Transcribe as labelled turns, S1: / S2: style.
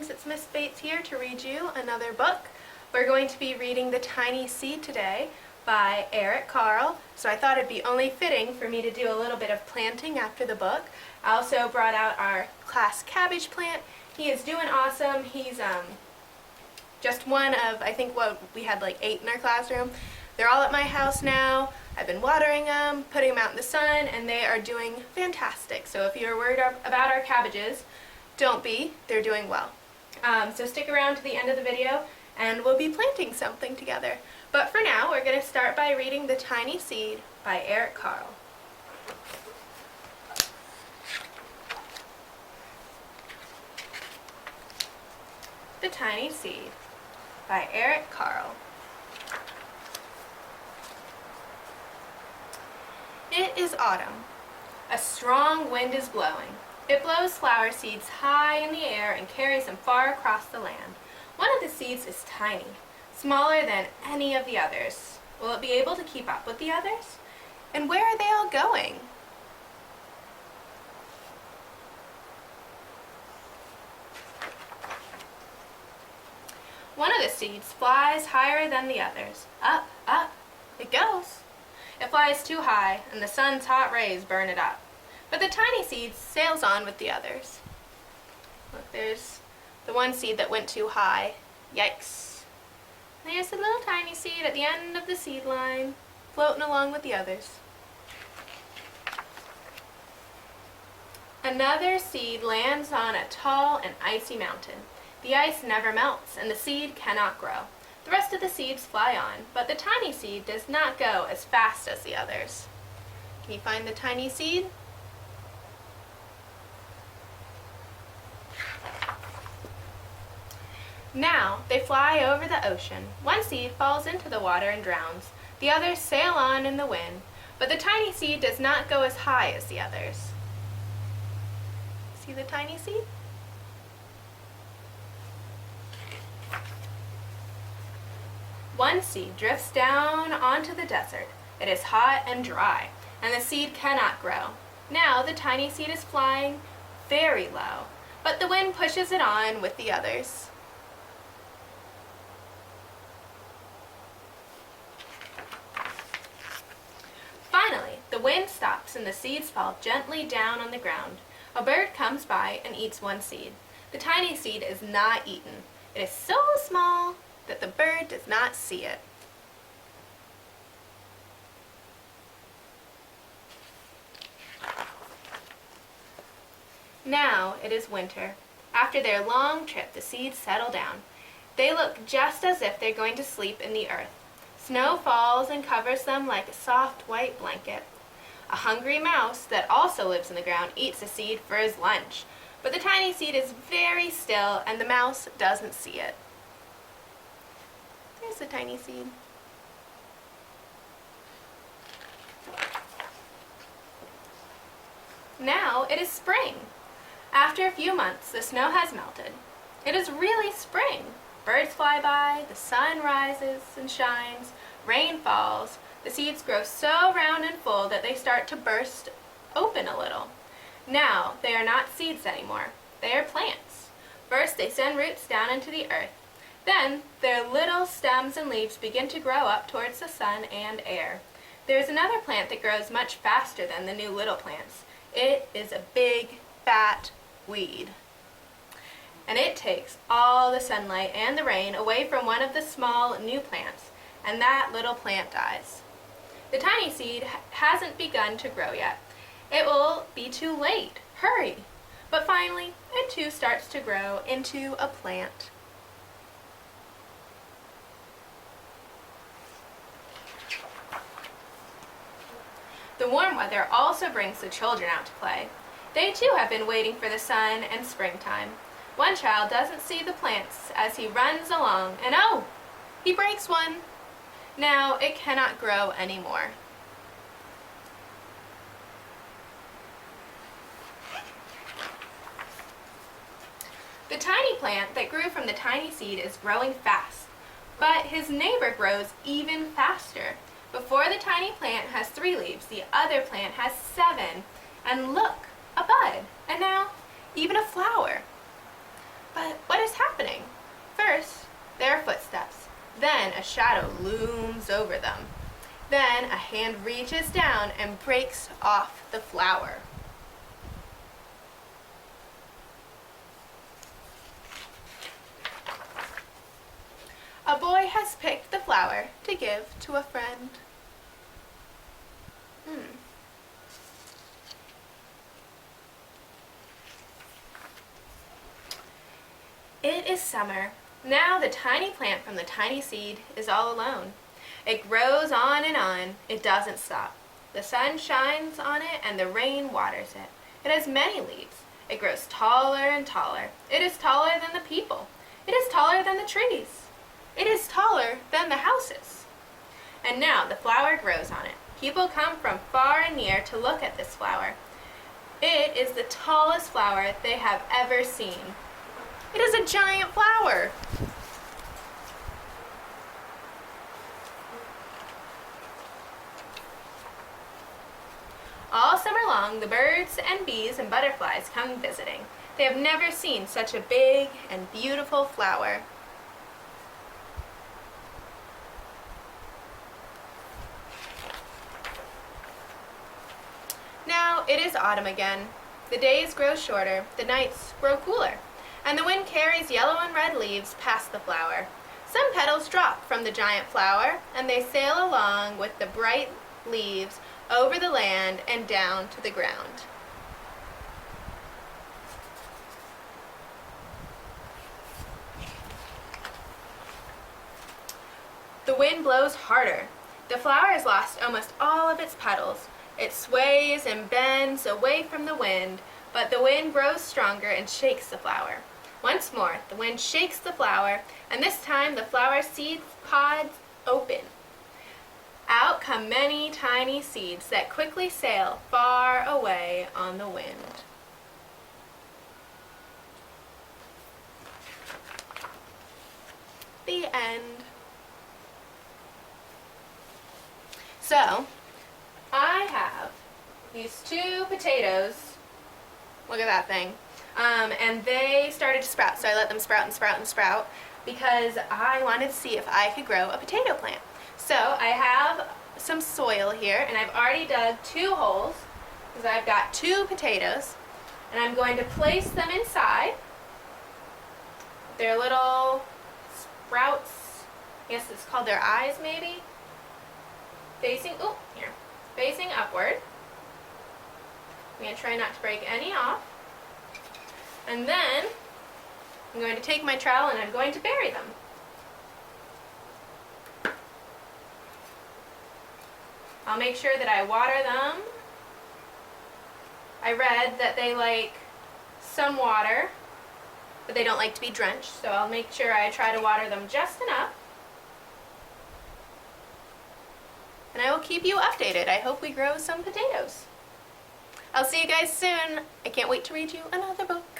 S1: friends, it's Miss Bates here to read you another book. We're going to be reading The Tiny Seed today by Eric Carle, so I thought it'd be only fitting for me to do a little bit of planting after the book. I also brought out our class cabbage plant. He is doing awesome. He's just one of, I think we had like 8 in our classroom. They're all at my house now. I've been watering them, putting them out in the sun, and they are doing fantastic. So if you're worried about our cabbages, don't be. They're doing well. So stick around to the end of the video and we'll be planting something together. But for now, we're going to start by reading The Tiny Seed by Eric Carle. The Tiny Seed by Eric Carle. It is autumn. A strong wind is blowing. It blows flower seeds high in the air and carries them far across the land. One of the seeds is tiny, smaller than any of the others. Will it be able to keep up with the others? And where are they all going? One of the seeds flies higher than the others. Up, up, it goes. It flies too high, and the sun's hot rays burn it up. But the tiny seed sails on with the others. Look, there's the one seed that went too high. Yikes. There's the little tiny seed at the end of the seed line, floating along with the others. Another seed lands on a tall and icy mountain. The ice never melts, and the seed cannot grow. The rest of the seeds fly on, but the tiny seed does not go as fast as the others. Can you find the tiny seed? Now they fly over the ocean. One seed falls into the water and drowns. The others sail on in the wind, but the tiny seed does not go as high as the others. See the tiny seed? One seed drifts down onto the desert. It is hot and dry, and the seed cannot grow. Now the tiny seed is flying very low, but the wind pushes it on with the others. Finally, the wind stops and the seeds fall gently down on the ground. A bird comes by and eats one seed. The tiny seed is not eaten. It is so small that the bird does not see it. Now it is winter. After their long trip, the seeds settle down. They look just as if they're going to sleep in the earth. Snow falls and covers them like a soft white blanket. A hungry mouse that also lives in the ground eats a seed for his lunch, but the tiny seed is very still and the mouse doesn't see it. There's the tiny seed. Now it is spring. After a few months, the snow has melted. It is really spring. Birds fly by, the sun rises and shines, rain falls. The seeds grow so round and full that they start to burst open a little. Now they are not seeds anymore. They are plants. First, they send roots down into the earth. Then, their little stems and leaves begin to grow up towards the sun and air. There is another plant that grows much faster than the new little plants. It is a big, fat weed. And it takes all the sunlight and the rain away from one of the small new plants, and that little plant dies. The tiny seed hasn't begun to grow yet. It will be too late. Hurry! But finally, it too starts to grow into a plant. The warm weather also brings the children out to play. They too have been waiting for the sun and springtime. One child doesn't see the plants as he runs along, and oh, he breaks one. Now it cannot grow anymore. The tiny plant that grew from the tiny seed is growing fast, but his neighbor grows even faster. Before the tiny plant has 3 leaves, the other plant has 7. And look, a bud, and now even a flower. But what is shadow looms over them. Then a hand reaches down and breaks off the flower. A boy has picked the flower to give to a friend. It is summer. Now the tiny plant from the tiny seed is all alone. It grows on and on. It doesn't stop. The sun shines on it and the rain waters it. It has many leaves. It grows taller and taller. It is taller than the people. It is taller than the trees. It is taller than the houses. And now the flower grows on it. People come from far and near to look at this flower. It is the tallest flower they have ever seen. It is a giant flower. All summer long, the birds and bees and butterflies come visiting. They have never seen such a big and beautiful flower. Now it is autumn again. The days grow shorter, the nights grow cooler, and the wind carries yellow and red leaves past the flower. Some petals drop from the giant flower, and they sail along with the bright leaves over the land and down to the ground. The wind blows harder. The flower has lost almost all of its petals. It sways and bends away from the wind, but the wind grows stronger and shakes the flower. Once more, the wind shakes the flower, and this time the flower seed pods open. Out come many tiny seeds that quickly sail far away on the wind. The end. So, I have these 2 potatoes. Look at that thing. And they started to sprout, so I let them sprout and sprout and sprout because I wanted to see if I could grow a potato plant. So I have some soil here, and I've already dug 2 holes because I've got 2 potatoes, and I'm going to place them inside. Their little sprouts, I guess it's called their eyes maybe, facing upward. I'm going to try not to break any off. And then I'm going to take my trowel and I'm going to bury them. I'll make sure that I water them. I read that they like some water, but they don't like to be drenched, so I'll make sure I try to water them just enough. And I will keep you updated. I hope we grow some potatoes. I'll see you guys soon. I can't wait to read you another book.